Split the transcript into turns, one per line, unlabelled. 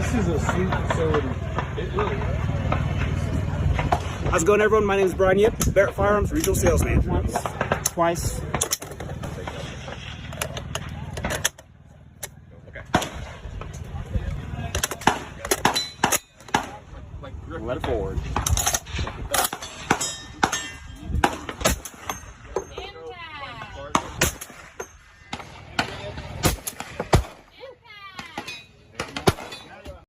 This is a sweet facility. It really is.
How's it going, everyone? My name is Brian Yip, Barrett Firearms Regional Sales Man.
Once, twice.
Let it forward.